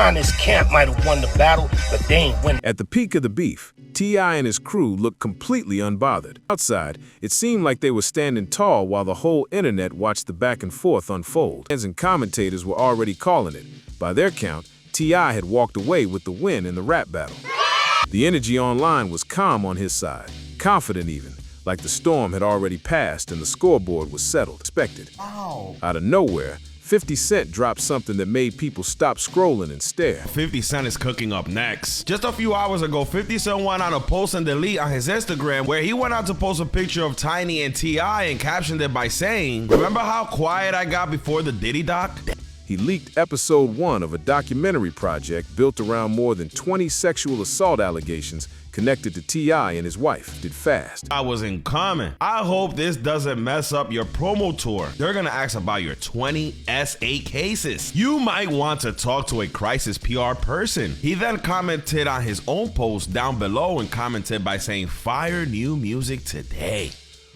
honest, Camp might have won the battle, but they ain't win. At the peak of the beef, T.I. and his crew looked completely unbothered. Outside, it seemed like they were standing tall while the whole internet watched the back and forth unfold. Fans and commentators were already calling it. By their count, T.I. had walked away with the win in the rap battle. The energy online was calm on his side, confident even, like the storm had already passed and the scoreboard was settled. Expected. Out of nowhere, 50 Cent dropped something that made people stop scrolling and stare. 50 Cent is cooking up next. Just a few hours ago, 50 Cent went on a post and delete on his Instagram where he went out to post a picture of Tiny and T.I. and captioned it by saying, "Remember how quiet I got before the Diddy doc?" He leaked episode 1 of a documentary project built around more than 20 sexual assault allegations connected to T.I. and his wife. Did fast. I was in comment. I hope this doesn't mess up your promo tour. They're gonna ask about your 20 SA cases. You might want to talk to a crisis PR person. He then commented on his own post down below and commented by saying, "Fire new music today."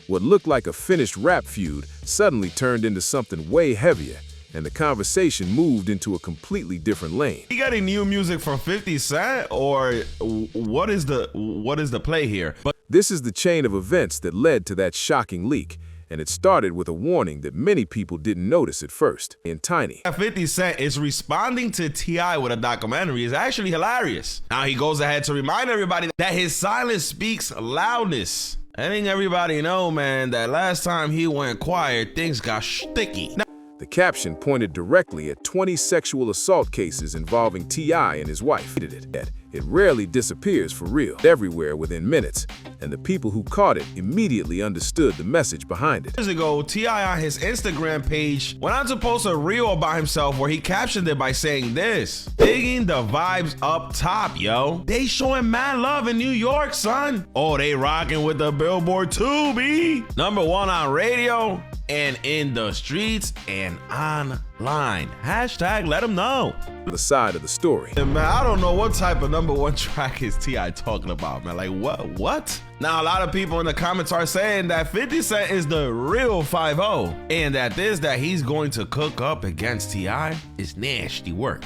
What looked like a finished rap feud suddenly turned into something way heavier, and the conversation moved into a completely different lane. You getting new music from 50 Cent, or what is the play here? But this is the chain of events that led to that shocking leak, and it started with a warning that many people didn't notice at first. In Tiny, 50 Cent is responding to T.I. with a documentary is actually hilarious. Now he goes ahead to remind everybody that his silence speaks loudness. I think everybody know, man, that last time he went quiet, things got sticky. the caption pointed directly at 20 sexual assault cases involving T.I. and his wife. It rarely disappears for real, everywhere within minutes, and the people who caught it immediately understood the message behind it. Years ago, T.I. on his Instagram page went on to post a reel about himself where he captioned it by saying this: "Digging the vibes up top, yo. They showing mad love in New York, son. Oh, they rocking with the Billboard 2, B. #1 on radio and in the streets and online. Hashtag let them know." The side of the story. And man, I don't know what type of #1 track is T.I. talking about, man. Like, what? Now, a lot of people in the comments are saying that 50 Cent is the real 5-0, and that he's going to cook up against T.I. is nasty work.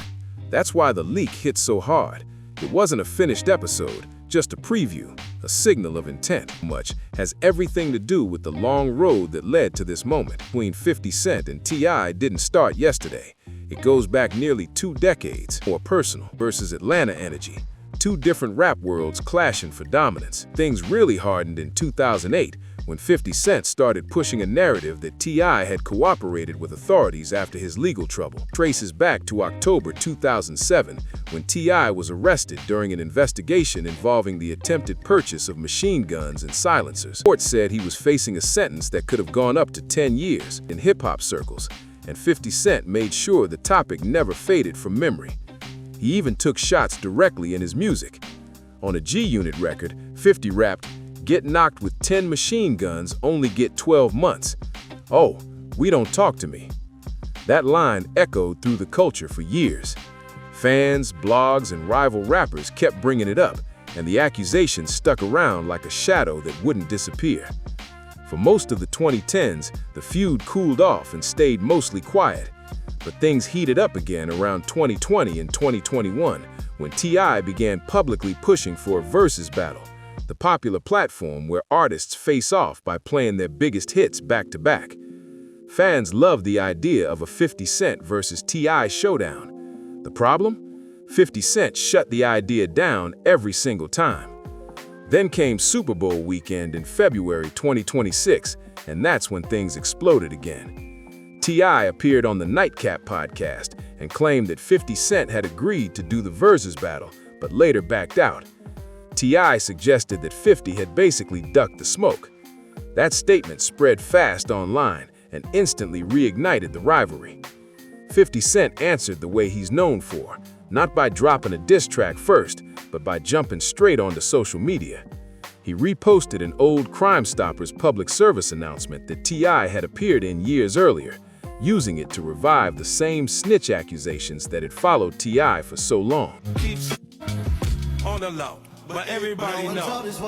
That's why the leak hit so hard. It wasn't a finished episode, just a preview, a signal of intent. Much has everything to do with the long road that led to this moment. Between 50 Cent and T.I. didn't start yesterday. It goes back nearly 2 decades. More personal versus Atlanta energy. 2 different rap worlds clashing for dominance. Things really hardened in 2008 when 50 Cent started pushing a narrative that T.I. had cooperated with authorities after his legal trouble. Traces back to October 2007 when T.I. was arrested during an investigation involving the attempted purchase of machine guns and silencers. Court said he was facing a sentence that could have gone up to 10 years in hip-hop circles, and 50 Cent made sure the topic never faded from memory. He even took shots directly in his music. On a G-Unit record, 50 rapped, "Get knocked with 10 machine guns, only get 12 months. Oh, we don't talk to me." That line echoed through the culture for years. Fans, blogs, and rival rappers kept bringing it up, and the accusation stuck around like a shadow that wouldn't disappear. For most of the 2010s, the feud cooled off and stayed mostly quiet. But things heated up again around 2020 and 2021 when T.I. began publicly pushing for a versus battle, the popular platform where artists face off by playing their biggest hits back-to-back. Fans loved the idea of a 50 Cent versus T.I. showdown. The problem? 50 Cent shut the idea down every single time. Then came Super Bowl weekend in February 2026, and that's when things exploded again. T.I. appeared on the Nightcap podcast and claimed that 50 Cent had agreed to do the versus battle, but later backed out. T.I. suggested that 50 had basically ducked the smoke. That statement spread fast online and instantly reignited the rivalry. 50 Cent answered the way he's known for, not by dropping a diss track first, but by jumping straight onto social media. He reposted an old Crime Stoppers public service announcement that T.I. had appeared in years earlier, using it to revive the same snitch accusations that had followed T.I. for so long. Keeps on the low, but everybody knows.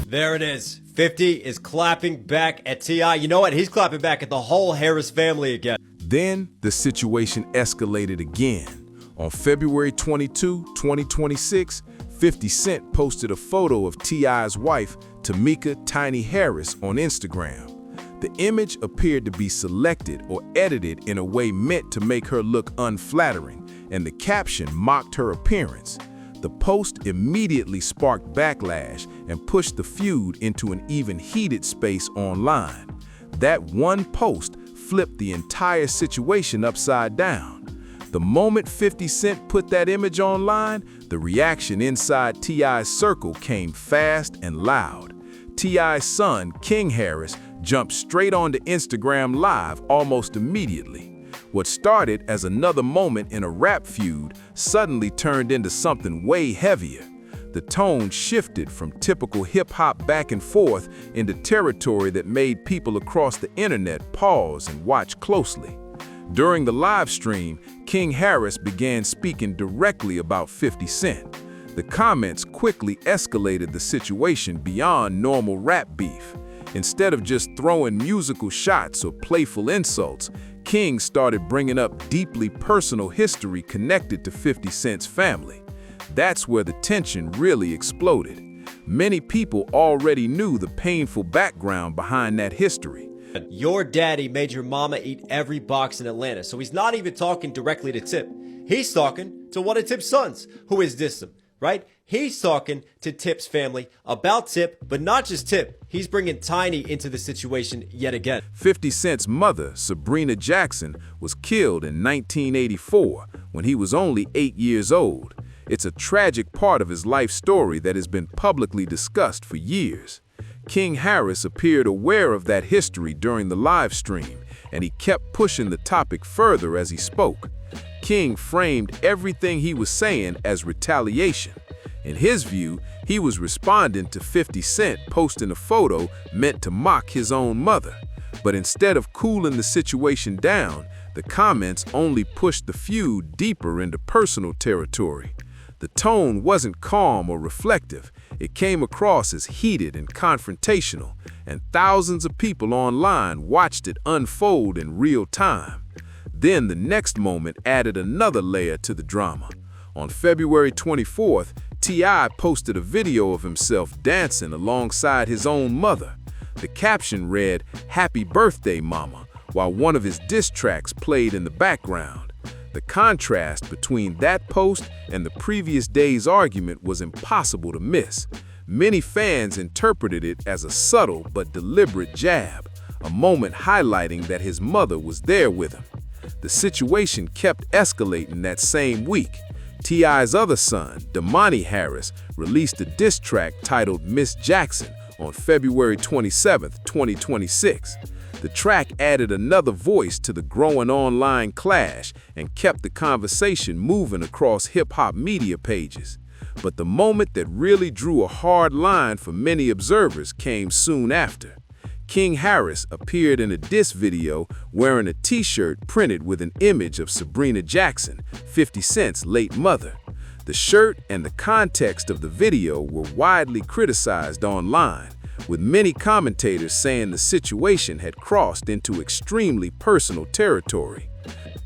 There it is. 50 is clapping back at T.I. You know what? He's clapping back at the whole Harris family again. Then the situation escalated again. On February 22, 2026, 50 Cent posted a photo of T.I.'s wife, Tamika "Tiny" Harris, on Instagram. The image appeared to be selected or edited in a way meant to make her look unflattering, and the caption mocked her appearance. The post immediately sparked backlash and pushed the feud into an even heated space online. That one post flipped the entire situation upside down. The moment 50 Cent put that image online, the reaction inside T.I.'s circle came fast and loud. T.I.'s son, King Harris, jumped straight onto Instagram Live almost immediately. What started as another moment in a rap feud suddenly turned into something way heavier. The tone shifted from typical hip-hop back and forth into territory that made people across the internet pause and watch closely. During the live stream, King Harris began speaking directly about 50 Cent. The comments quickly escalated the situation beyond normal rap beef. Instead of just throwing musical shots or playful insults, King started bringing up deeply personal history connected to 50 Cent's family. That's where the tension really exploded. Many people already knew the painful background behind that history. Your daddy made your mama eat every box in Atlanta, so he's not even talking directly to Tip. He's talking to one of Tip's sons, who is dissed him, right? He's talking to Tip's family about Tip, but not just Tip. He's bringing Tiny into the situation yet again. 50 Cent's mother, Sabrina Jackson, was killed in 1984 when he was only 8 years old. It's a tragic part of his life story that has been publicly discussed for years. King Harris appeared aware of that history during the live stream, and he kept pushing the topic further as he spoke. King framed everything he was saying as retaliation. In his view, he was responding to 50 Cent posting a photo meant to mock his own mother. But instead of cooling the situation down, the comments only pushed the feud deeper into personal territory. The tone wasn't calm or reflective. It came across as heated and confrontational, and thousands of people online watched it unfold in real time. Then the next moment added another layer to the drama. On February 24th, T.I. posted a video of himself dancing alongside his own mother. The caption read, "Happy birthday, mama," while one of his diss tracks played in the background. The contrast between that post and the previous day's argument was impossible to miss. Many fans interpreted it as a subtle but deliberate jab, a moment highlighting that his mother was there with him. The situation kept escalating that same week. T.I.'s other son, Damani Harris, released a diss track titled "Miss Jackson" on February 27, 2026. The track added another voice to the growing online clash and kept the conversation moving across hip-hop media pages. But the moment that really drew a hard line for many observers came soon after. King Harris appeared in a diss video wearing a t-shirt printed with an image of Sabrina Jackson, 50 Cent's late mother. The shirt and the context of the video were widely criticized online, with many commentators saying the situation had crossed into extremely personal territory.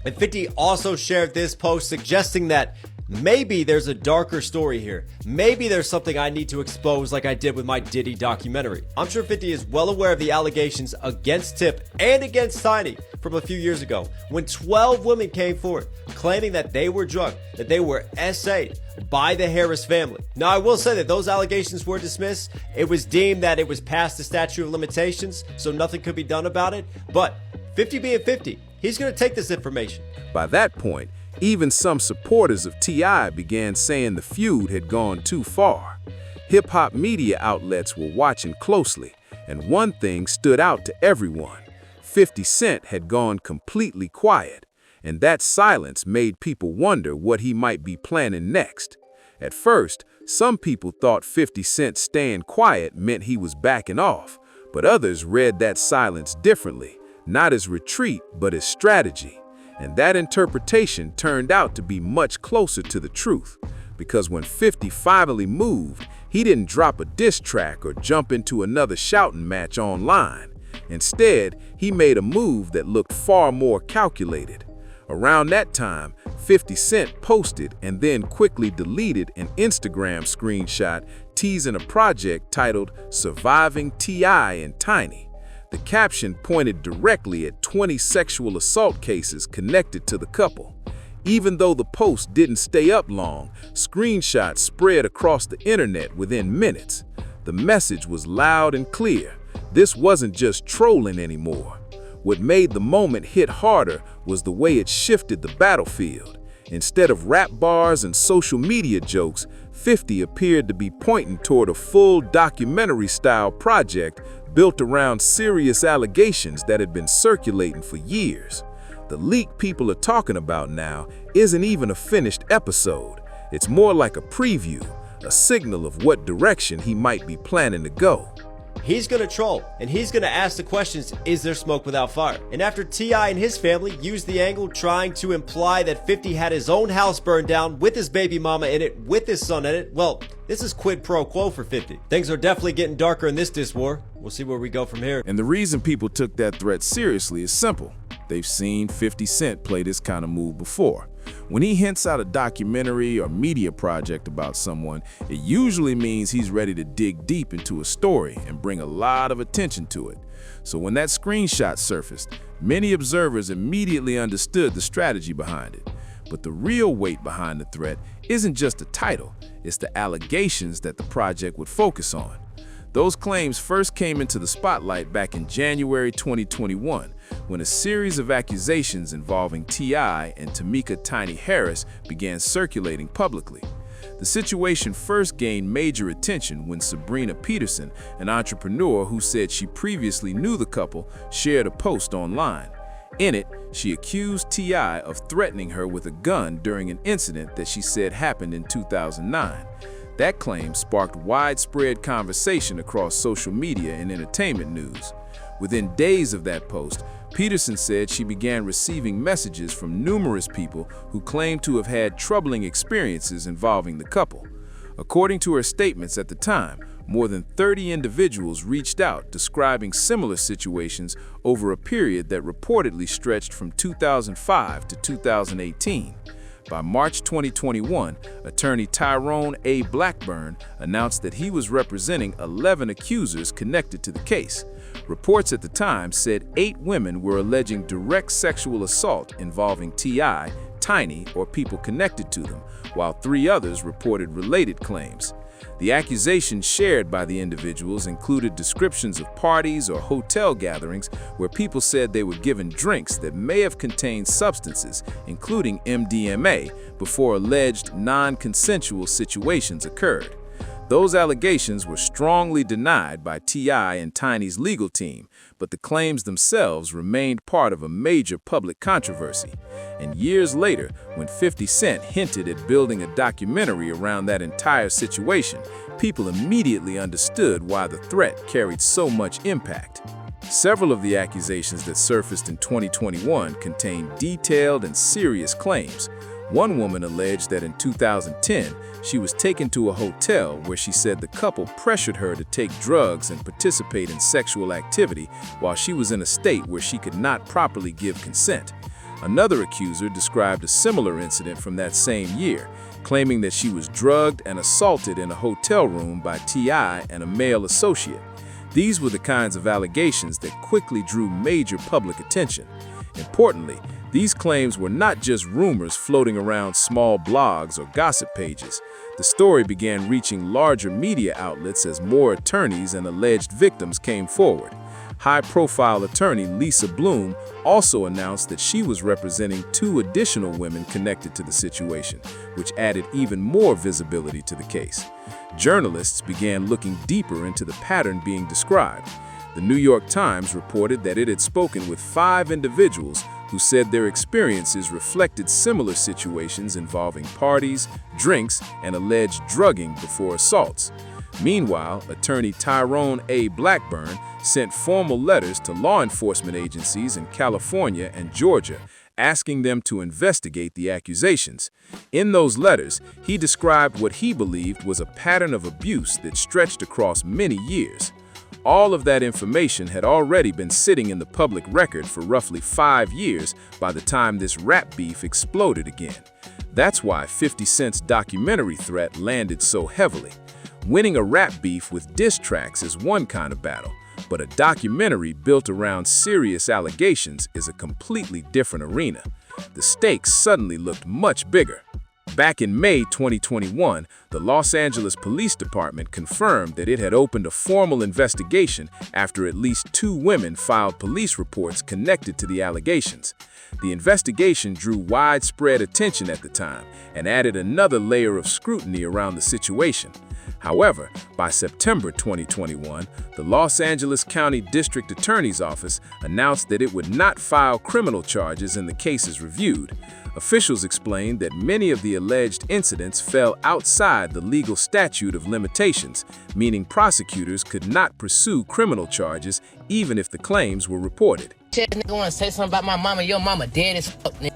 And 50 also shared this post suggesting that maybe there's a darker story here. Maybe there's something I need to expose like I did with my Diddy documentary. I'm sure 50 is well aware of the allegations against Tip and against Tiny from a few years ago when 12 women came forward claiming that they were drugged, that they were SA'd by the Harris family. Now, I will say that those allegations were dismissed. It was deemed that it was past the statute of limitations, so nothing could be done about it. But 50 being 50, he's going to take this information. By that point, even some supporters of T.I. began saying the feud had gone too far. Hip-hop media outlets were watching closely, and one thing stood out to everyone. 50 Cent had gone completely quiet, and that silence made people wonder what he might be planning next. At first, some people thought 50 Cent staying quiet meant he was backing off, but others read that silence differently, not as retreat, but as strategy. And that interpretation turned out to be much closer to the truth, because when 50 finally moved, he didn't drop a diss track or jump into another shouting match online. Instead, he made a move that looked far more calculated. Around that time, 50 Cent posted and then quickly deleted an Instagram screenshot teasing a project titled Surviving T.I. and Tiny. The caption pointed directly at 20 sexual assault cases connected to the couple. Even though the post didn't stay up long, screenshots spread across the internet within minutes. The message was loud and clear. This wasn't just trolling anymore. What made the moment hit harder was the way it shifted the battlefield. Instead of rap bars and social media jokes, 50 appeared to be pointing toward a full documentary-style project built around serious allegations that had been circulating for years. The leak people are talking about now isn't even a finished episode. It's more like a preview, a signal of what direction he might be planning to go. He's gonna troll, and he's gonna ask the questions, is there smoke without fire? And after T.I. and his family used the angle trying to imply that 50 had his own house burned down with his baby mama in it, with his son in it, well, this is quid pro quo for 50. Things are definitely getting darker in this diss war. We'll see where we go from here. And the reason people took that threat seriously is simple. They've seen 50 Cent play this kind of move before. When he hints out a documentary or media project about someone, it usually means he's ready to dig deep into a story and bring a lot of attention to it. So when that screenshot surfaced, many observers immediately understood the strategy behind it. But the real weight behind the threat isn't just the title, it's the allegations that the project would focus on. Those claims first came into the spotlight back in January 2021, when a series of accusations involving T.I. and Tamika Tiny Harris began circulating publicly. The situation first gained major attention when Sabrina Peterson, an entrepreneur who said she previously knew the couple, shared a post online. In it, she accused T.I. of threatening her with a gun during an incident that she said happened in 2009. That claim sparked widespread conversation across social media and entertainment news. Within days of that post, Peterson said she began receiving messages from numerous people who claimed to have had troubling experiences involving the couple. According to her statements at the time, more than 30 individuals reached out describing similar situations over a period that reportedly stretched from 2005 to 2018. By March 2021, attorney Tyrone A. Blackburn announced that he was representing 11 accusers connected to the case. Reports at the time said 8 women were alleging direct sexual assault involving T.I., Tiny, or people connected to them, while 3 others reported related claims. The accusations shared by the individuals included descriptions of parties or hotel gatherings where people said they were given drinks that may have contained substances, including MDMA, before alleged non-consensual situations occurred. Those allegations were strongly denied by T.I. and Tiny's legal team, but the claims themselves remained part of a major public controversy. And years later, when 50 Cent hinted at building a documentary around that entire situation, people immediately understood why the threat carried so much impact. Several of the accusations that surfaced in 2021 contained detailed and serious claims. One woman alleged that in 2010, she was taken to a hotel where she said the couple pressured her to take drugs and participate in sexual activity while she was in a state where she could not properly give consent. Another accuser described a similar incident from that same year, claiming that she was drugged and assaulted in a hotel room by T.I. and a male associate. These were the kinds of allegations that quickly drew major public attention. Importantly, these claims were not just rumors floating around small blogs or gossip pages. The story began reaching larger media outlets as more attorneys and alleged victims came forward. High-profile attorney Lisa Bloom also announced that she was representing 2 additional women connected to the situation, which added even more visibility to the case. Journalists began looking deeper into the pattern being described. The New York Times reported that it had spoken with 5 individuals who said their experiences reflected similar situations involving parties, drinks, and alleged drugging before assaults. Meanwhile, attorney Tyrone A. Blackburn sent formal letters to law enforcement agencies in California and Georgia, asking them to investigate the accusations. In those letters, he described what he believed was a pattern of abuse that stretched across many years. All of that information had already been sitting in the public record for roughly 5 years by the time this rap beef exploded again. That's why 50 Cent's documentary threat landed so heavily. Winning a rap beef with diss tracks is one kind of battle, but a documentary built around serious allegations is a completely different arena. The stakes suddenly looked much bigger. Back in May 2021, the Los Angeles Police Department confirmed that it had opened a formal investigation after at least 2 women filed police reports connected to the allegations. The investigation drew widespread attention at the time and added another layer of scrutiny around the situation. However, by September 2021, the Los Angeles County District Attorney's Office announced that it would not file criminal charges in the cases reviewed. Officials explained that many of the alleged incidents fell outside the legal statute of limitations, meaning prosecutors could not pursue criminal charges even if the claims were reported. Shit, nigga wanna say something about my mama, your mama dead as fuck, nigga.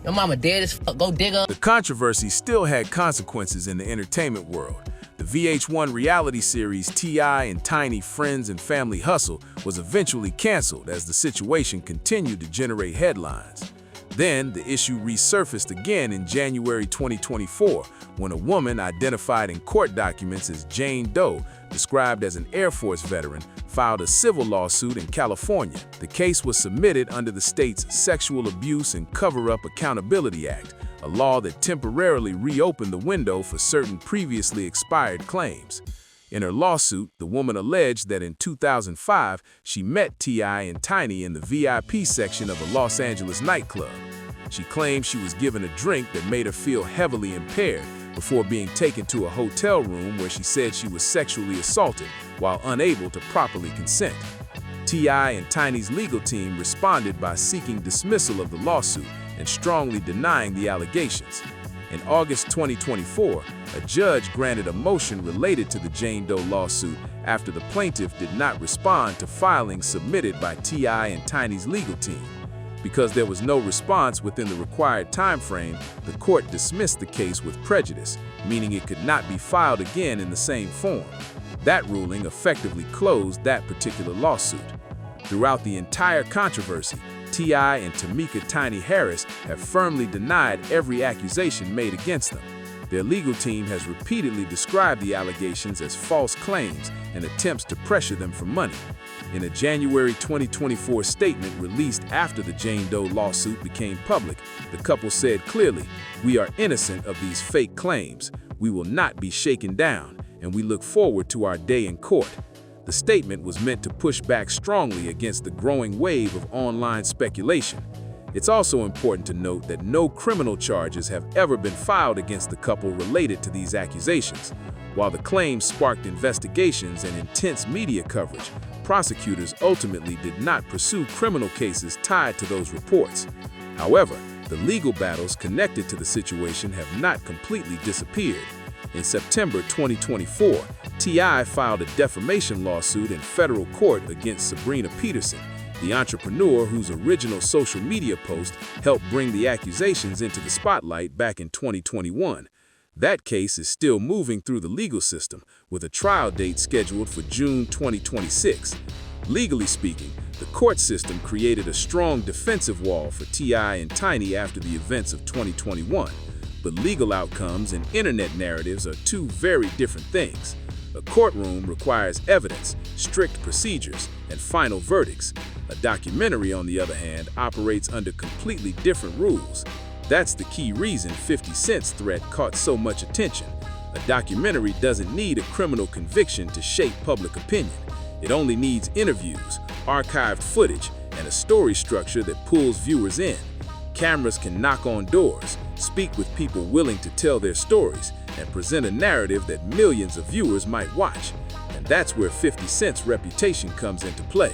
Your mama dead as fuck, go dig up. The controversy still had consequences in the entertainment world. The VH1 reality series T.I. and Tiny Friends and Family Hustle was eventually canceled as the situation continued to generate headlines. Then, the issue resurfaced again in January 2024 when a woman identified in court documents as Jane Doe, described as an Air Force veteran, filed a civil lawsuit in California. The case was submitted under the state's Sexual Abuse and Cover-Up Accountability Act, a law that temporarily reopened the window for certain previously expired claims. In her lawsuit, the woman alleged that in 2005, she met T.I. and Tiny in the VIP section of a Los Angeles nightclub. She claimed she was given a drink that made her feel heavily impaired before being taken to a hotel room where she said she was sexually assaulted while unable to properly consent. T.I. and Tiny's legal team responded by seeking dismissal of the lawsuit and strongly denying the allegations. In August 2024, a judge granted a motion related to the Jane Doe lawsuit after the plaintiff did not respond to filings submitted by T.I. and Tiny's legal team. Because there was no response within the required time frame, the court dismissed the case with prejudice, meaning it could not be filed again in the same form. That ruling effectively closed that particular lawsuit. Throughout the entire controversy, T.I. and Tamika Tiny Harris have firmly denied every accusation made against them. Their legal team has repeatedly described the allegations as false claims and attempts to pressure them for money. In a January 2024 statement released after the Jane Doe lawsuit became public, the couple said clearly, "We are innocent of these fake claims. We will not be shaken down, and we look forward to our day in court." The statement was meant to push back strongly against the growing wave of online speculation. It's also important to note that no criminal charges have ever been filed against the couple related to these accusations. While the claims sparked investigations and intense media coverage, prosecutors ultimately did not pursue criminal cases tied to those reports. However, the legal battles connected to the situation have not completely disappeared. In September 2024, T.I. filed a defamation lawsuit in federal court against Sabrina Peterson, the entrepreneur whose original social media post helped bring the accusations into the spotlight back in 2021. That case is still moving through the legal system, with a trial date scheduled for June 2026. Legally speaking, the court system created a strong defensive wall for T.I. and Tiny after the events of 2021. But legal outcomes and internet narratives are two very different things. A courtroom requires evidence, strict procedures, and final verdicts. A documentary, on the other hand, operates under completely different rules. That's the key reason 50 Cent's threat caught so much attention. A documentary doesn't need a criminal conviction to shape public opinion. It only needs interviews, archived footage, and a story structure that pulls viewers in. Cameras can knock on doors, speak with people willing to tell their stories, and present a narrative that millions of viewers might watch. And that's where 50 Cent's reputation comes into play.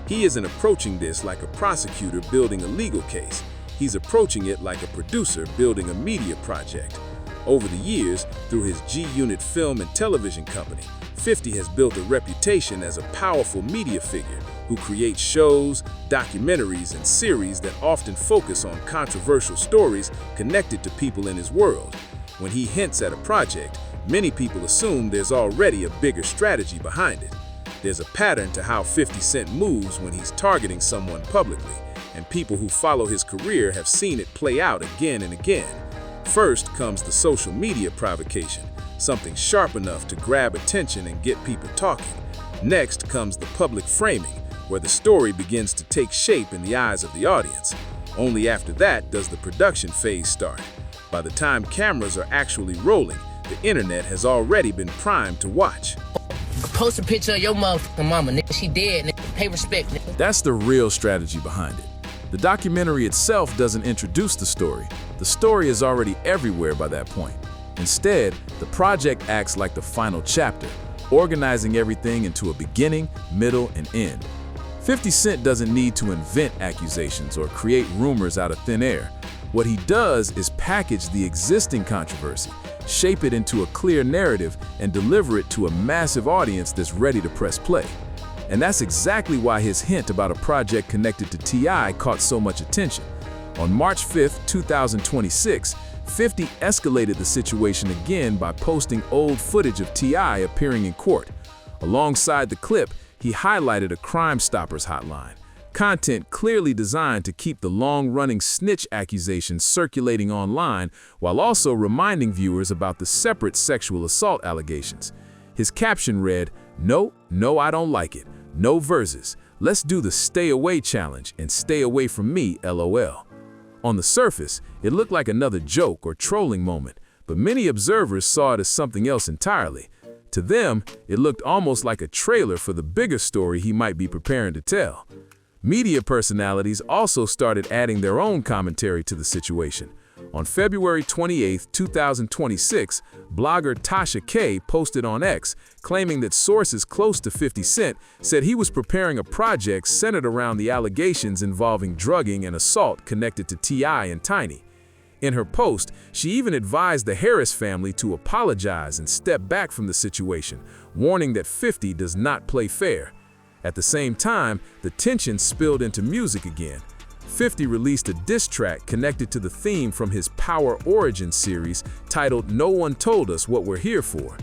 He isn't approaching this like a prosecutor building a legal case. He's approaching it like a producer building a media project. Over the years, through his G-Unit film and television company, 50 has built a reputation as a powerful media figure who creates shows, documentaries, and series that often focus on controversial stories connected to people in his world. When he hints at a project, many people assume there's already a bigger strategy behind it. There's a pattern to how 50 Cent moves when he's targeting someone publicly, and people who follow his career have seen it play out again and again. First comes the social media provocation, something sharp enough to grab attention and get people talking. Next comes the public framing, where the story begins to take shape in the eyes of the audience. Only after that does the production phase start. By the time cameras are actually rolling, the internet has already been primed to watch. Post a picture of your motherfucking mama, nigga. She dead, nigga. Pay respect, nigga. That's the real strategy behind it. The documentary itself doesn't introduce the story. The story is already everywhere by that point. Instead, the project acts like the final chapter, organizing everything into a beginning, middle, and end. 50 Cent doesn't need to invent accusations or create rumors out of thin air. What he does is package the existing controversy, shape it into a clear narrative, and deliver it to a massive audience that's ready to press play. And that's exactly why his hint about a project connected to T.I. caught so much attention. On March 5, 2026, 50 escalated the situation again by posting old footage of T.I. appearing in court. Alongside the clip, he highlighted a Crime Stoppers hotline, content clearly designed to keep the long-running snitch accusations circulating online while also reminding viewers about the separate sexual assault allegations. His caption read, "No, I don't like it. No verses. Let's do the stay away challenge and stay away from me, LOL." On the surface, it looked like another joke or trolling moment, but many observers saw it as something else entirely. To them, it looked almost like a trailer for the bigger story he might be preparing to tell. Media personalities also started adding their own commentary to the situation. On February 28, 2026, blogger Tasha K posted on X, claiming that sources close to 50 Cent said he was preparing a project centered around the allegations involving drugging and assault connected to T.I. and Tiny. In her post, she even advised the Harris family to apologize and step back from the situation, warning that 50 does not play fair. At the same time, the tension spilled into music again. 50 released a diss track connected to the theme from his Power Origin series titled "No One Told Us What We're Here For."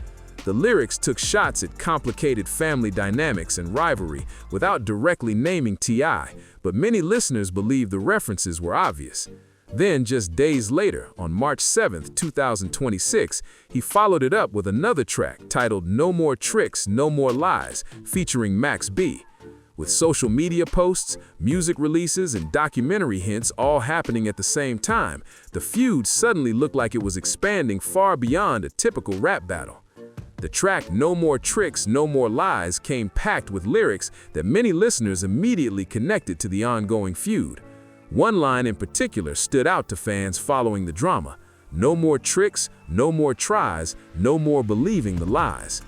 The lyrics took shots at complicated family dynamics and rivalry without directly naming T.I., but many listeners believe the references were obvious. Then, just days later, on March 7, 2026, he followed it up with another track titled "No More Tricks, No More Lies," featuring Max B. With social media posts, music releases, and documentary hints all happening at the same time, the feud suddenly looked like it was expanding far beyond a typical rap battle. The track "No More Tricks, No More Lies" came packed with lyrics that many listeners immediately connected to the ongoing feud. One line in particular stood out to fans following the drama: "No more tricks, no more tries, no more believing the lies."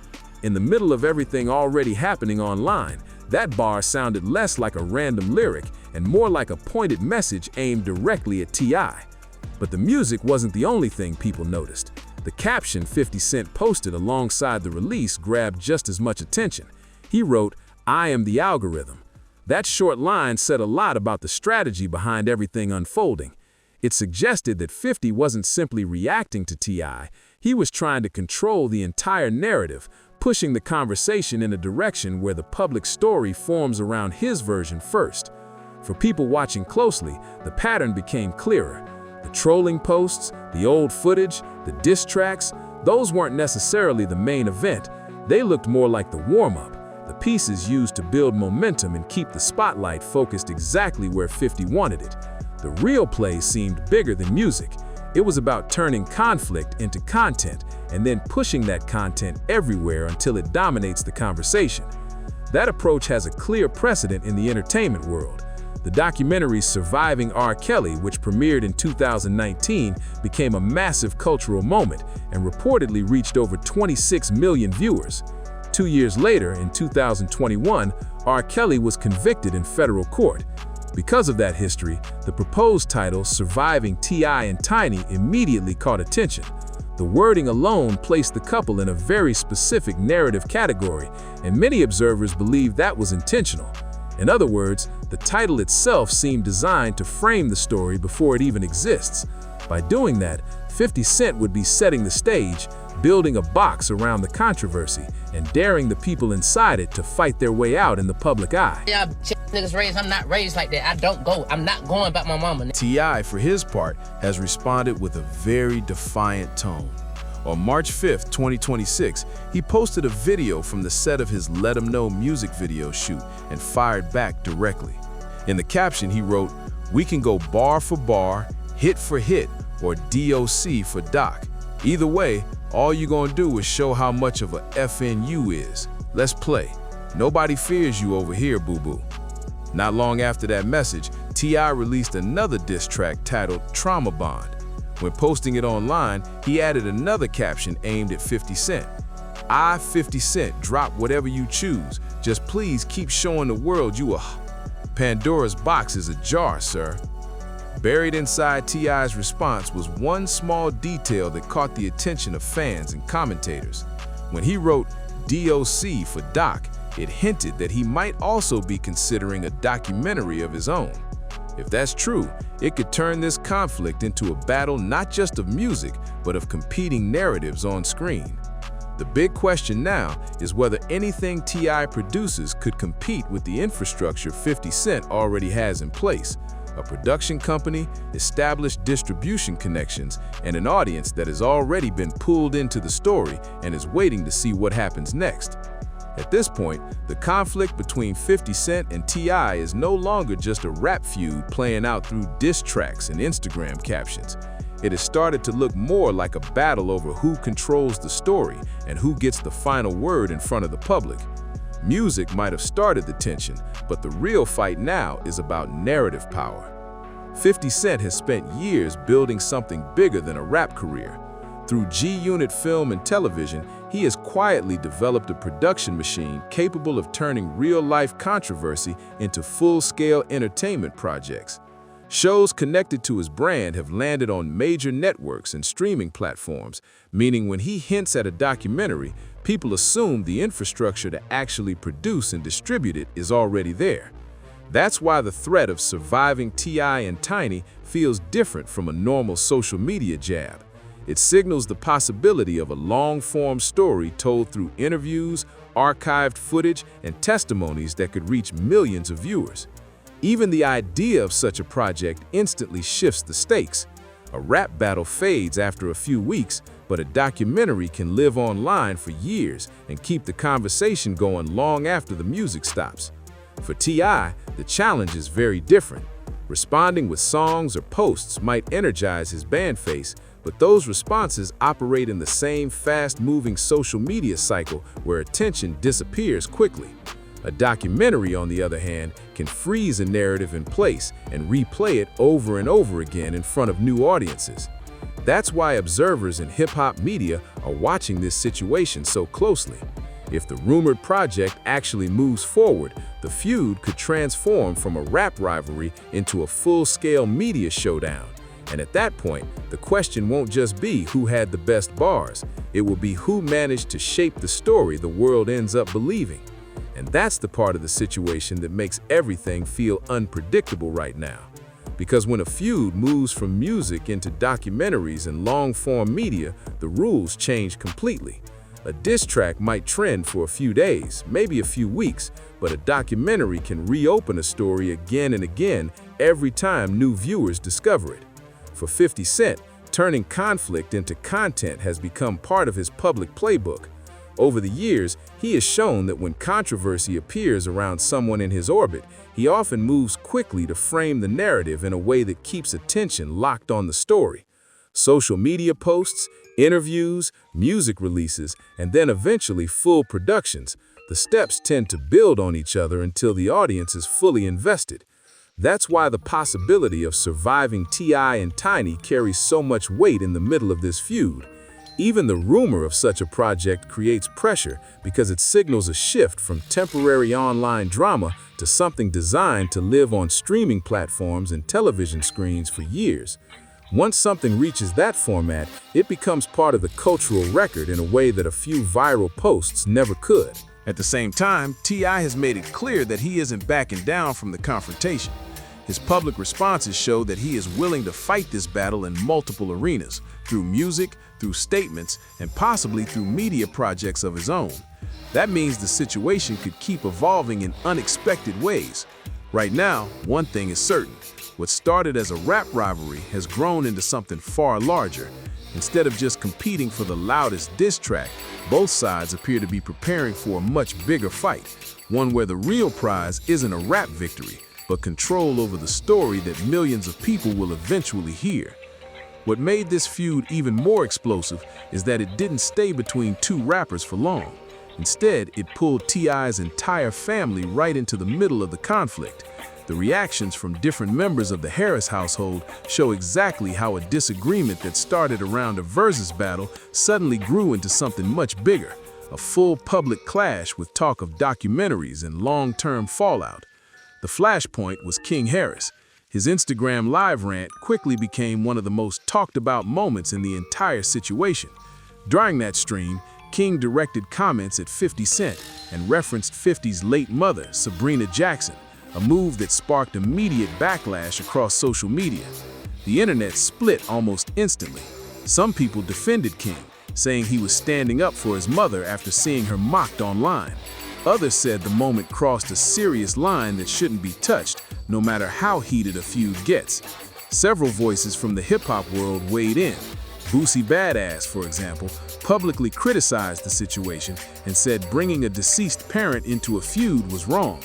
In the middle of everything already happening online, that bar sounded less like a random lyric and more like a pointed message aimed directly at T.I. But the music wasn't the only thing people noticed. The caption 50 Cent posted alongside the release grabbed just as much attention. He wrote, "I am the algorithm." That short line said a lot about the strategy behind everything unfolding. It suggested that 50 wasn't simply reacting to T.I., he was trying to control the entire narrative, pushing the conversation in a direction where the public story forms around his version first. For people watching closely, the pattern became clearer. The trolling posts, the old footage, the diss tracks, those weren't necessarily the main event. They looked more like the warm-up, the pieces used to build momentum and keep the spotlight focused exactly where 50 wanted it. The real play seemed bigger than music. It was about turning conflict into content and then pushing that content everywhere until it dominates the conversation. That approach has a clear precedent in the entertainment world. The documentary Surviving R. Kelly, which premiered in 2019, became a massive cultural moment and reportedly reached over 26 million viewers. 2 years later, in 2021, R. Kelly was convicted in federal court. Because of that history, the proposed title, Surviving T.I. and Tiny, immediately caught attention. The wording alone placed the couple in a very specific narrative category, and many observers believe that was intentional. In other words, the title itself seemed designed to frame the story before it even exists. By doing that, 50 Cent would be setting the stage, building a box around the controversy and daring the people inside it to fight their way out in the public eye. Yeah, niggas raised. I'm not raised like that. I don't go. I'm not going back my mama. T.I., for his part, has responded with a very defiant tone. On March 5th, 2026, he posted a video from the set of his Let 'Em Know music video shoot and fired back directly. In the caption, he wrote, "We can go bar for bar, hit for hit, or DOC for doc. Either way, all you gonna do is show how much of a FN you is. Let's play. Nobody fears you over here, boo-boo." Not long after that message, T.I. released another diss track titled Trauma Bond. When posting it online, he added another caption aimed at 50 Cent. "I, 50 Cent, drop whatever you choose. Just please keep showing the world you a Pandora's box is ajar, sir." Buried inside T.I.'s response was one small detail that caught the attention of fans and commentators. When he wrote DOC for doc, it hinted that he might also be considering a documentary of his own. If that's true, it could turn this conflict into a battle not just of music, but of competing narratives on screen. The big question now is whether anything T.I. produces could compete with the infrastructure 50 Cent already has in place: a production company, established distribution connections, and an audience that has already been pulled into the story and is waiting to see what happens next. At this point, the conflict between 50 Cent and T.I. is no longer just a rap feud playing out through diss tracks and Instagram captions. It has started to look more like a battle over who controls the story and who gets the final word in front of the public. Music might have started the tension, but the real fight now is about narrative power. 50 Cent has spent years building something bigger than a rap career. Through G-Unit film and television, he has quietly developed a production machine capable of turning real-life controversy into full-scale entertainment projects. Shows connected to his brand have landed on major networks and streaming platforms, meaning when he hints at a documentary, people assume the infrastructure to actually produce and distribute it is already there. That's why the threat of surviving T.I. and Tiny feels different from a normal social media jab. It signals the possibility of a long-form story told through interviews, archived footage, and testimonies that could reach millions of viewers. Even the idea of such a project instantly shifts the stakes. A rap battle fades after a few weeks, but a documentary can live online for years and keep the conversation going long after the music stops. For T.I., the challenge is very different. Responding with songs or posts might energize his band face, but those responses operate in the same fast-moving social media cycle where attention disappears quickly. A documentary, on the other hand, can freeze a narrative in place and replay it over and over again in front of new audiences. That's why observers in hip-hop media are watching this situation so closely. If the rumored project actually moves forward, the feud could transform from a rap rivalry into a full-scale media showdown. And at that point, the question won't just be who had the best bars, it will be who managed to shape the story the world ends up believing. And that's the part of the situation that makes everything feel unpredictable right now. Because when a feud moves from music into documentaries and long-form media, the rules change completely. A diss track might trend for a few days, maybe a few weeks, but a documentary can reopen a story again and again every time new viewers discover it. For 50 Cent, turning conflict into content has become part of his public playbook. Over the years, he has shown that when controversy appears around someone in his orbit, he often moves quickly to frame the narrative in a way that keeps attention locked on the story. Social media posts, interviews, music releases, and then eventually full productions, the steps tend to build on each other until the audience is fully invested. That's why the possibility of surviving T.I. and Tiny carries so much weight in the middle of this feud. Even the rumor of such a project creates pressure because it signals a shift from temporary online drama to something designed to live on streaming platforms and television screens for years. Once something reaches that format, it becomes part of the cultural record in a way that a few viral posts never could. At the same time, T.I. has made it clear that he isn't backing down from the confrontation. His public responses show that he is willing to fight this battle in multiple arenas, through music, through through statements, and possibly through media projects of his own. That means the situation could keep evolving in unexpected ways. Right now, one thing is certain. What started as a rap rivalry has grown into something far larger. Instead of just competing for the loudest diss track, both sides appear to be preparing for a much bigger fight, one where the real prize isn't a rap victory, but control over the story that millions of people will eventually hear. What made this feud even more explosive is that it didn't stay between two rappers for long. Instead, it pulled T.I.'s entire family right into the middle of the conflict. The reactions from different members of the Harris household show exactly how a disagreement that started around a versus battle suddenly grew into something much bigger, a full public clash with talk of documentaries and long-term fallout. The flashpoint was King Harris. His Instagram live rant quickly became one of the most talked about moments in the entire situation. During that stream, King directed comments at 50 Cent and referenced 50's late mother, Sabrina Jackson, a move that sparked immediate backlash across social media. The internet split almost instantly. Some people defended King, saying he was standing up for his mother after seeing her mocked online. Others said the moment crossed a serious line that shouldn't be touched, no matter how heated a feud gets. Several voices from the hip-hop world weighed in. Boosie Badass, for example, publicly criticized the situation and said bringing a deceased parent into a feud was wrong.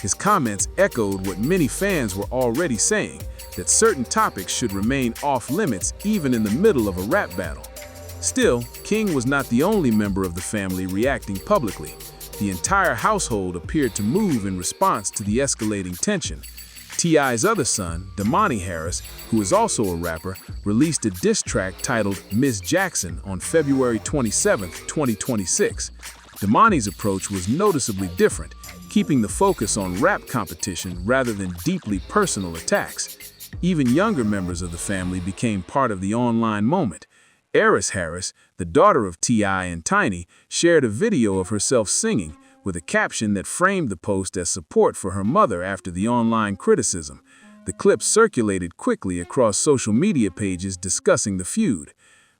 His comments echoed what many fans were already saying, that certain topics should remain off-limits even in the middle of a rap battle. Still, King was not the only member of the family reacting publicly. The entire household appeared to move in response to the escalating tension. T.I.'s other son, Damani Harris, who is also a rapper, released a diss track titled Miss Jackson on February 27, 2026. Damani's approach was noticeably different, keeping the focus on rap competition rather than deeply personal attacks. Even younger members of the family became part of the online moment. Eris Harris, the daughter of T.I. and Tiny, shared a video of herself singing, with a caption that framed the post as support for her mother after the online criticism. The clip circulated quickly across social media pages discussing the feud.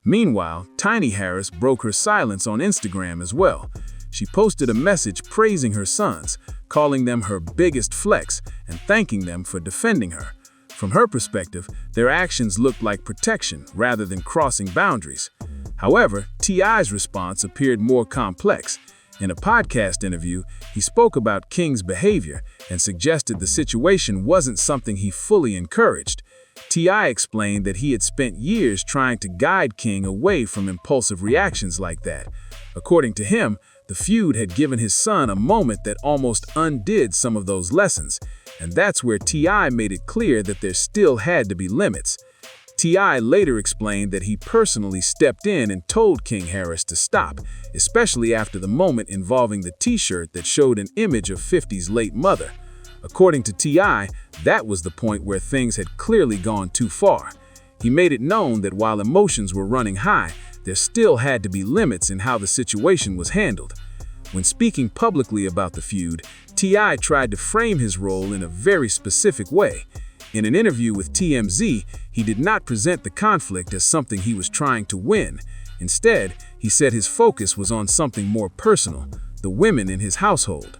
Meanwhile, Tiny Harris broke her silence on Instagram as well. She posted a message praising her sons, calling them her biggest flex and thanking them for defending her. From her perspective, their actions looked like protection rather than crossing boundaries. However, T.I.'s response appeared more complex. In a podcast interview, he spoke about King's behavior and suggested the situation wasn't something he fully encouraged. T.I. explained that he had spent years trying to guide King away from impulsive reactions like that. According to him, the feud had given his son a moment that almost undid some of those lessons, and that's where T.I. made it clear that there still had to be limits. T.I. later explained that he personally stepped in and told King Harris to stop, especially after the moment involving the t-shirt that showed an image of 50's late mother. According to T.I., that was the point where things had clearly gone too far. He made it known that while emotions were running high, there still had to be limits in how the situation was handled. When speaking publicly about the feud, T.I. tried to frame his role in a very specific way. In an interview with TMZ, he did not present the conflict as something he was trying to win. Instead, he said his focus was on something more personal, the women in his household.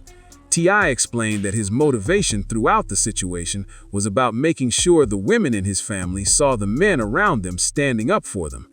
T.I. explained that his motivation throughout the situation was about making sure the women in his family saw the men around them standing up for them.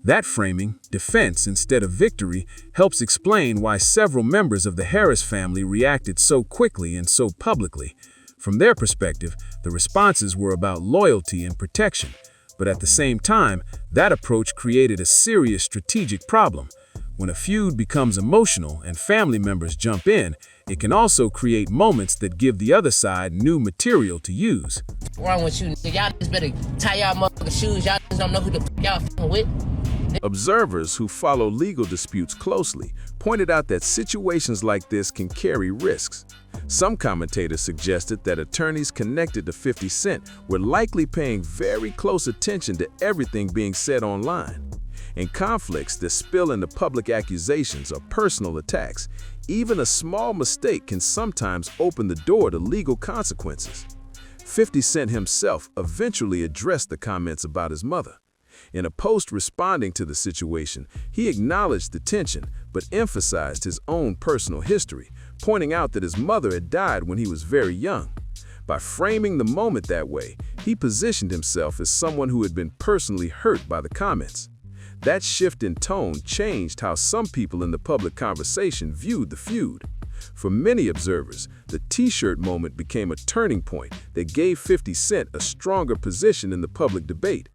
That framing, defense instead of victory, helps explain why several members of the Harris family reacted so quickly and so publicly. From their perspective, the responses were about loyalty and protection, but at the same time, that approach created a serious strategic problem. When a feud becomes emotional and family members jump in, it can also create moments that give the other side new material to use. What's wrong with you? Y'all just better tie y'all motherfucking shoes. Y'all just don't know who the fuck y'all fucking with. Observers who follow legal disputes closely pointed out that situations like this can carry risks. Some commentators suggested that attorneys connected to 50 Cent were likely paying very close attention to everything being said online. In conflicts that spill into public accusations or personal attacks, even a small mistake can sometimes open the door to legal consequences. 50 Cent himself eventually addressed the comments about his mother. In a post responding to the situation, he acknowledged the tension but emphasized his own personal history, pointing out that his mother had died when he was very young. By framing the moment that way, he positioned himself as someone who had been personally hurt by the comments. That shift in tone changed how some people in the public conversation viewed the feud. For many observers, the T-shirt moment became a turning point that gave 50 Cent a stronger position in the public debate.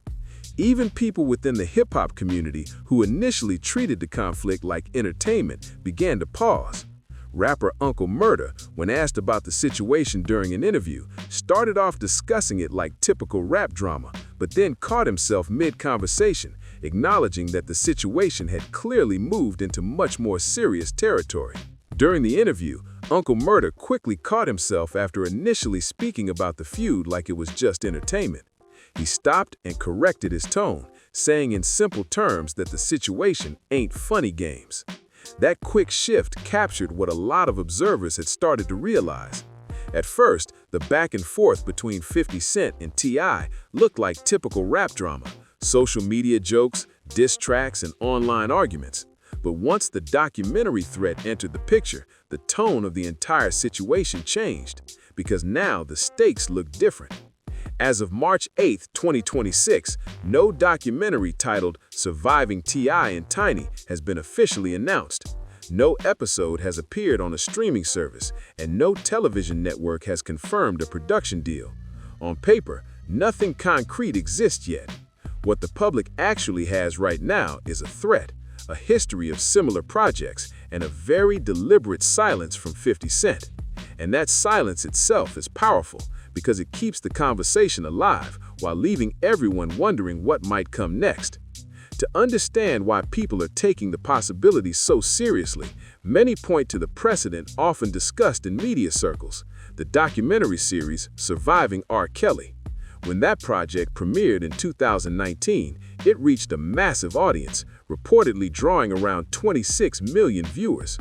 Even people within the hip-hop community who initially treated the conflict like entertainment began to pause. Rapper Uncle Murder, when asked about the situation during an interview, started off discussing it like typical rap drama, but then caught himself mid-conversation, acknowledging that the situation had clearly moved into much more serious territory. During the interview, Uncle Murder quickly caught himself after initially speaking about the feud like it was just entertainment. He stopped and corrected his tone, saying in simple terms that the situation ain't funny games. That quick shift captured what a lot of observers had started to realize. At first, the back and forth between 50 Cent and T.I. looked like typical rap drama, social media jokes, diss tracks, and online arguments. But once the documentary threat entered the picture, the tone of the entire situation changed, because now the stakes looked different. As of March 8, 2026, no documentary titled Surviving T.I. and Tiny has been officially announced. No episode has appeared on a streaming service, and no television network has confirmed a production deal. On paper, nothing concrete exists yet. What the public actually has right now is a threat, a history of similar projects, and a very deliberate silence from 50 Cent. And that silence itself is powerful, because it keeps the conversation alive while leaving everyone wondering what might come next. To understand why people are taking the possibilities so seriously, many point to the precedent often discussed in media circles, the documentary series Surviving R. Kelly. When that project premiered in 2019, it reached a massive audience, reportedly drawing around 26 million viewers.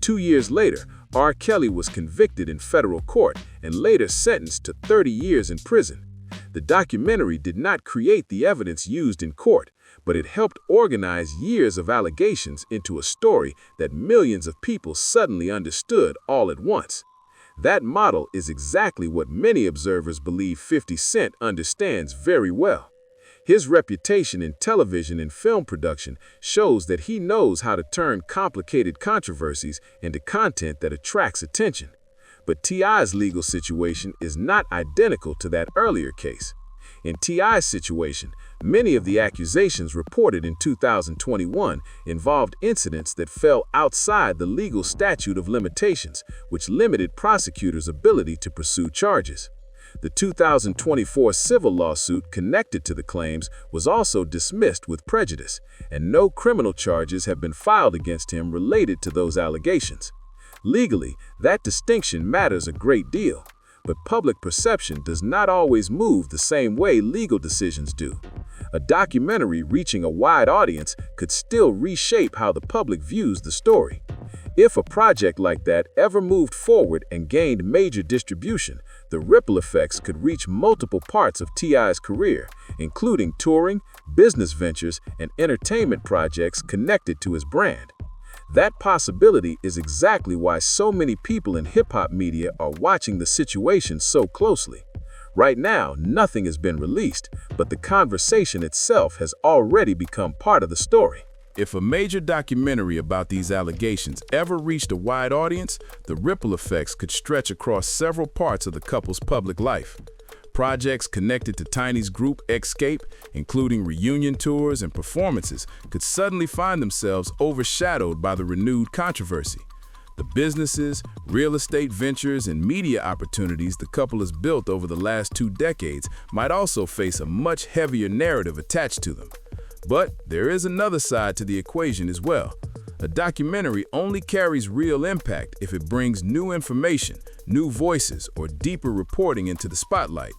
2 years later, R. Kelly was convicted in federal court and later sentenced to 30 years in prison. The documentary did not create the evidence used in court, but it helped organize years of allegations into a story that millions of people suddenly understood all at once. That model is exactly what many observers believe 50 Cent understands very well. His reputation in television and film production shows that he knows how to turn complicated controversies into content that attracts attention. But T.I.'s legal situation is not identical to that earlier case. In T.I.'s situation, many of the accusations reported in 2021 involved incidents that fell outside the legal statute of limitations, which limited prosecutors' ability to pursue charges. The 2024 civil lawsuit connected to the claims was also dismissed with prejudice, and no criminal charges have been filed against him related to those allegations. Legally, that distinction matters a great deal, but public perception does not always move the same way legal decisions do. A documentary reaching a wide audience could still reshape how the public views the story. If a project like that ever moved forward and gained major distribution, the ripple effects could reach multiple parts of T.I.'s career, including touring, business ventures, and entertainment projects connected to his brand. That possibility is exactly why so many people in hip-hop media are watching the situation so closely. Right now, nothing has been released, but the conversation itself has already become part of the story. If a major documentary about these allegations ever reached a wide audience, the ripple effects could stretch across several parts of the couple's public life. Projects connected to Tiny's group Escape, including reunion tours and performances, could suddenly find themselves overshadowed by the renewed controversy. The businesses, real estate ventures, and media opportunities the couple has built over the last 2 decades might also face a much heavier narrative attached to them. But there is another side to the equation as well. A documentary only carries real impact if it brings new information, new voices, or deeper reporting into the spotlight.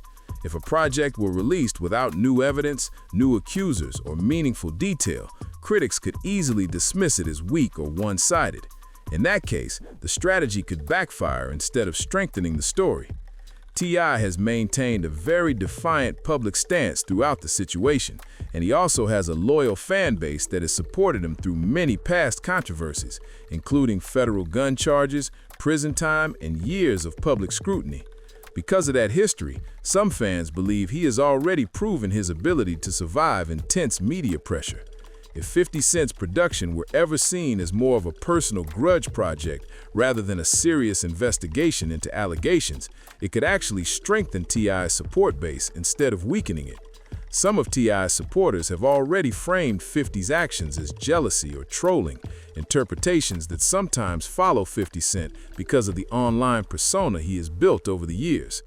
If a project were released without new evidence, new accusers, or meaningful detail, critics could easily dismiss it as weak or one-sided. In that case, the strategy could backfire instead of strengthening the story. T.I. has maintained a very defiant public stance throughout the situation, and he also has a loyal fan base that has supported him through many past controversies, including federal gun charges, prison time, and years of public scrutiny. Because of that history, some fans believe he has already proven his ability to survive intense media pressure. If 50 Cent's production were ever seen as more of a personal grudge project rather than a serious investigation into allegations, it could actually strengthen T.I.'s support base instead of weakening it. Some of T.I.'s supporters have already framed 50's actions as jealousy or trolling, interpretations that sometimes follow 50 Cent because of the online persona he has built over the years.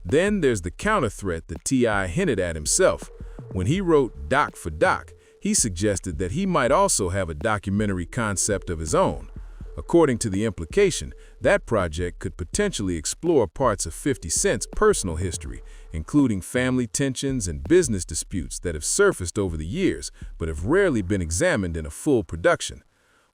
Then there's the counter threat that T.I. hinted at himself. When he wrote Doc for Doc, he suggested that he might also have a documentary concept of his own. According to the implication, that project could potentially explore parts of 50 Cent's personal history, including family tensions and business disputes that have surfaced over the years but have rarely been examined in a full production.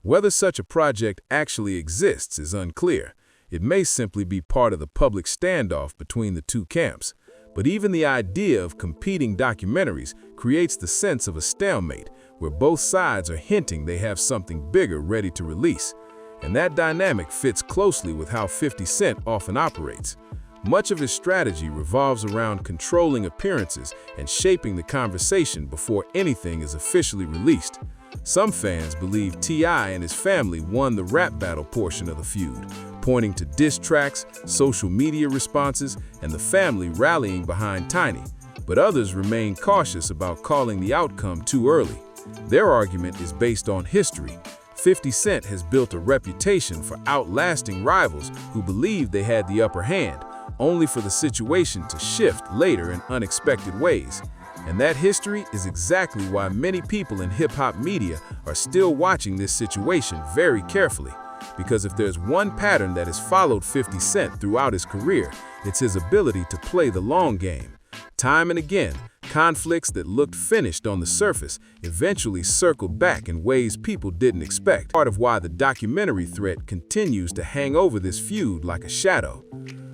Whether such a project actually exists is unclear. It may simply be part of the public standoff between the two camps. But even the idea of competing documentaries creates the sense of a stalemate, where both sides are hinting they have something bigger ready to release. And that dynamic fits closely with how 50 Cent often operates. Much of his strategy revolves around controlling appearances and shaping the conversation before anything is officially released. Some fans believe T.I. and his family won the rap battle portion of the feud, pointing to diss tracks, social media responses, and the family rallying behind Tiny. But others remain cautious about calling the outcome too early. Their argument is based on history. 50 Cent has built a reputation for outlasting rivals who believed they had the upper hand, only for the situation to shift later in unexpected ways. And that history is exactly why many people in hip-hop media are still watching this situation very carefully. Because if there's one pattern that has followed 50 Cent throughout his career, it's his ability to play the long game. Time and again, conflicts that looked finished on the surface eventually circled back in ways people didn't expect. Part of why the documentary threat continues to hang over this feud like a shadow.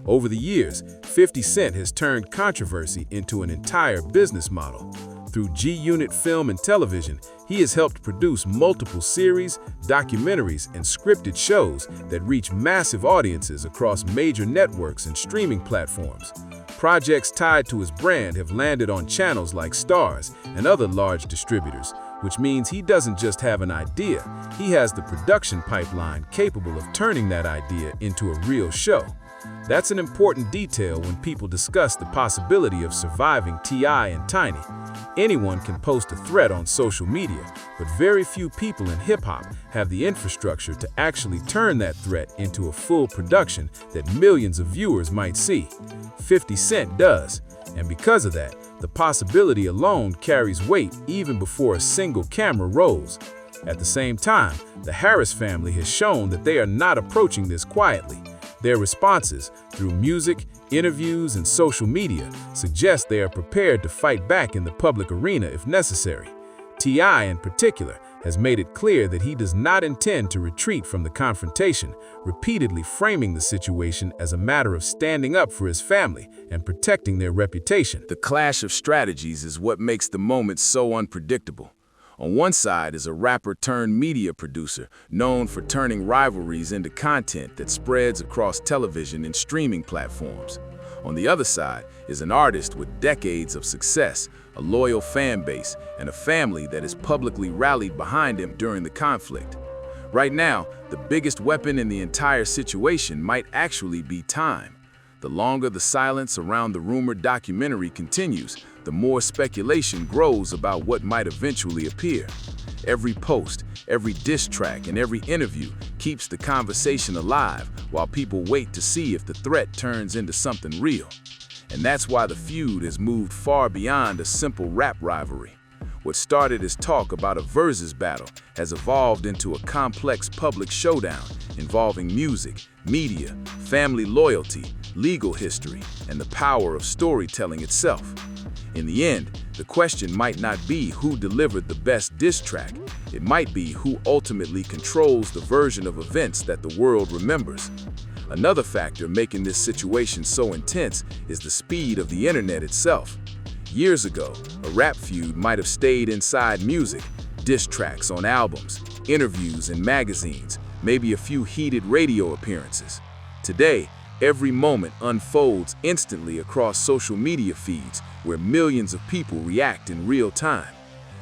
Over the years, 50 Cent has turned controversy into an entire business model. Through G-Unit Film and Television, he has helped produce multiple series, documentaries, and scripted shows that reach massive audiences across major networks and streaming platforms. Projects tied to his brand have landed on channels like Starz and other large distributors, which means he doesn't just have an idea, he has the production pipeline capable of turning that idea into a real show. That's an important detail when people discuss the possibility of surviving T.I. and Tiny. Anyone can post a threat on social media, but very few people in hip-hop have the infrastructure to actually turn that threat into a full production that millions of viewers might see. 50 Cent does, and because of that, the possibility alone carries weight even before a single camera rolls. At the same time, the Harris family has shown that they are not approaching this quietly. Their responses, through music, interviews, and social media, suggest they are prepared to fight back in the public arena if necessary. T.I. in particular has made it clear that he does not intend to retreat from the confrontation, repeatedly framing the situation as a matter of standing up for his family and protecting their reputation. The clash of strategies is what makes the moment so unpredictable. On one side is a rapper turned media producer known for turning rivalries into content that spreads across television and streaming platforms. On the other side is an artist with decades of success, a loyal fan base, and a family that has publicly rallied behind him during the conflict. Right now, the biggest weapon in the entire situation might actually be time. The longer the silence around the rumored documentary continues, the more speculation grows about what might eventually appear. Every post, every diss track, and every interview keeps the conversation alive while people wait to see if the threat turns into something real. And that's why the feud has moved far beyond a simple rap rivalry. What started as talk about a versus battle has evolved into a complex public showdown involving music, media, family loyalty, legal history, and the power of storytelling itself. In the end, the question might not be who delivered the best diss track. It might be who ultimately controls the version of events that the world remembers. Another factor making this situation so intense is the speed of the internet itself. Years ago, a rap feud might have stayed inside music, diss tracks on albums, interviews in magazines, maybe a few heated radio appearances. Today, every moment unfolds instantly across social media feeds where millions of people react in real time.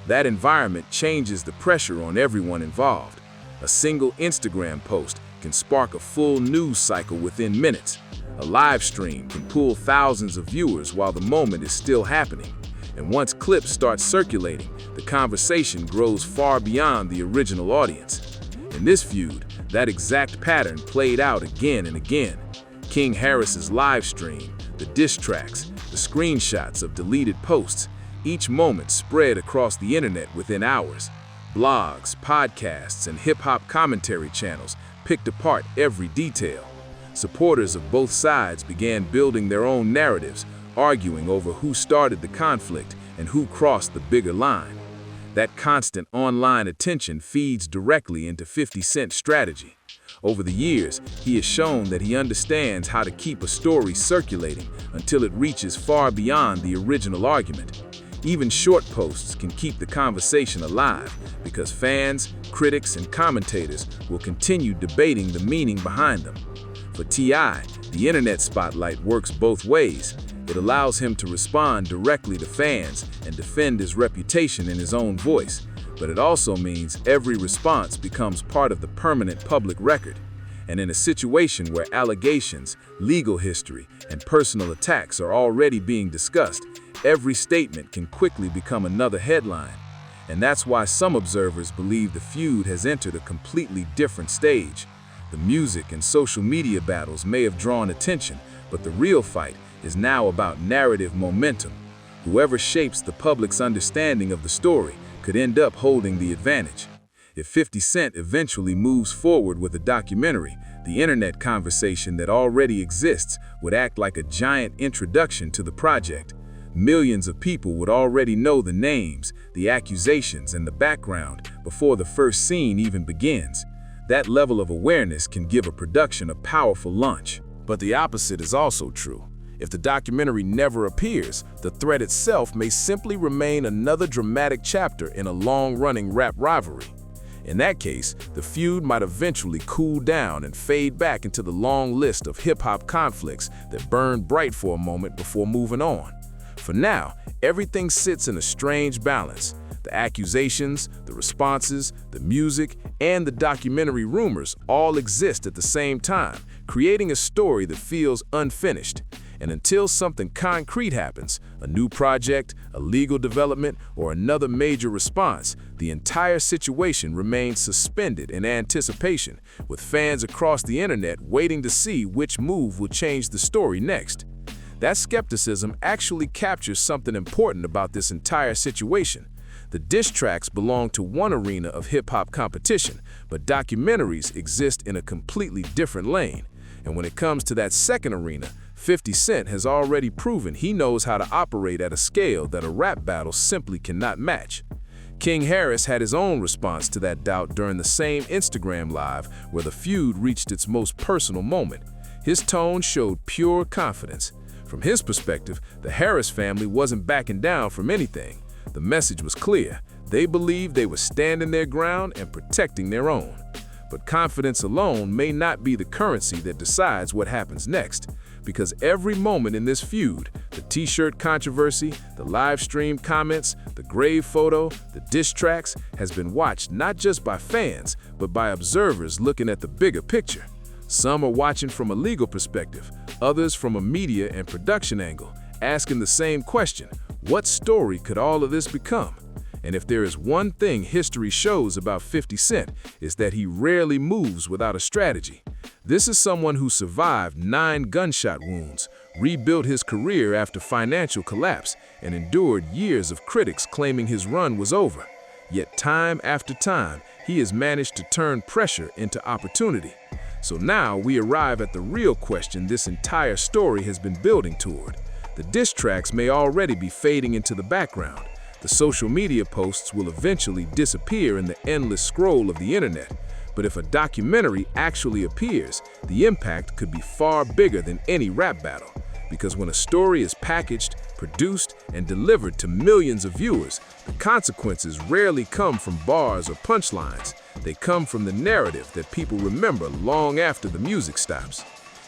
That environment changes the pressure on everyone involved. A single Instagram post can spark a full news cycle within minutes. A live stream can pull thousands of viewers while the moment is still happening. And once clips start circulating, the conversation grows far beyond the original audience. In this feud, that exact pattern played out again and again. King Harris's live stream, the diss tracks, the screenshots of deleted posts, each moment spread across the internet within hours. Blogs, podcasts, and hip-hop commentary channels picked apart every detail. Supporters of both sides began building their own narratives, arguing over who started the conflict and who crossed the bigger line. That constant online attention feeds directly into 50 Cent's strategy. Over the years, he has shown that he understands how to keep a story circulating until it reaches far beyond the original argument. Even short posts can keep the conversation alive because fans, critics, and commentators will continue debating the meaning behind them. For T.I., the internet spotlight works both ways. It allows him to respond directly to fans and defend his reputation in his own voice, but it also means every response becomes part of the permanent public record. And in a situation where allegations, legal history, and personal attacks are already being discussed, every statement can quickly become another headline. And that's why some observers believe the feud has entered a completely different stage. The music and social media battles may have drawn attention, but the real fight is now about narrative momentum. Whoever shapes the public's understanding of the story could end up holding the advantage. If 50 Cent eventually moves forward with a documentary, the internet conversation that already exists would act like a giant introduction to the project. Millions of people would already know the names, the accusations, and the background before the first scene even begins. That level of awareness can give a production a powerful launch. But the opposite is also true. If the documentary never appears, the threat itself may simply remain another dramatic chapter in a long-running rap rivalry. In that case, the feud might eventually cool down and fade back into the long list of hip-hop conflicts that burned bright for a moment before moving on. For now, everything sits in a strange balance. The accusations, the responses, the music, and the documentary rumors all exist at the same time, creating a story that feels unfinished. And until something concrete happens, a new project, a legal development, or another major response, the entire situation remains suspended in anticipation, with fans across the internet waiting to see which move will change the story next. That skepticism actually captures something important about this entire situation. The diss tracks belong to one arena of hip-hop competition, but documentaries exist in a completely different lane. And when it comes to that second arena, 50 Cent has already proven he knows how to operate at a scale that a rap battle simply cannot match. King Harris had his own response to that doubt during the same Instagram Live where the feud reached its most personal moment. His tone showed pure confidence. From his perspective, the Harris family wasn't backing down from anything. The message was clear. They believed they were standing their ground and protecting their own. But confidence alone may not be the currency that decides what happens next, because every moment in this feud, the t-shirt controversy, the live stream comments, the grave photo, the diss tracks, has been watched not just by fans, but by observers looking at the bigger picture. Some are watching from a legal perspective, others from a media and production angle, asking the same question: what story could all of this become? And if there is one thing history shows about 50 Cent, it's that he rarely moves without a strategy. This is someone who survived 9 gunshot wounds, rebuilt his career after financial collapse, and endured years of critics claiming his run was over. Yet time after time, he has managed to turn pressure into opportunity. So now we arrive at the real question this entire story has been building toward. The diss tracks may already be fading into the background. The social media posts will eventually disappear in the endless scroll of the internet. But if a documentary actually appears, the impact could be far bigger than any rap battle. Because when a story is packaged, produced, and delivered to millions of viewers, the consequences rarely come from bars or punchlines. They come from the narrative that people remember long after the music stops.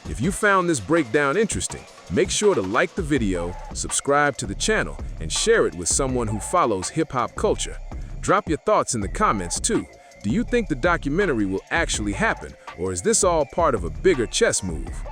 If you found this breakdown interesting, make sure to like the video, subscribe to the channel, and share it with someone who follows hip-hop culture. Drop your thoughts in the comments too. Do you think the documentary will actually happen, or is this all part of a bigger chess move?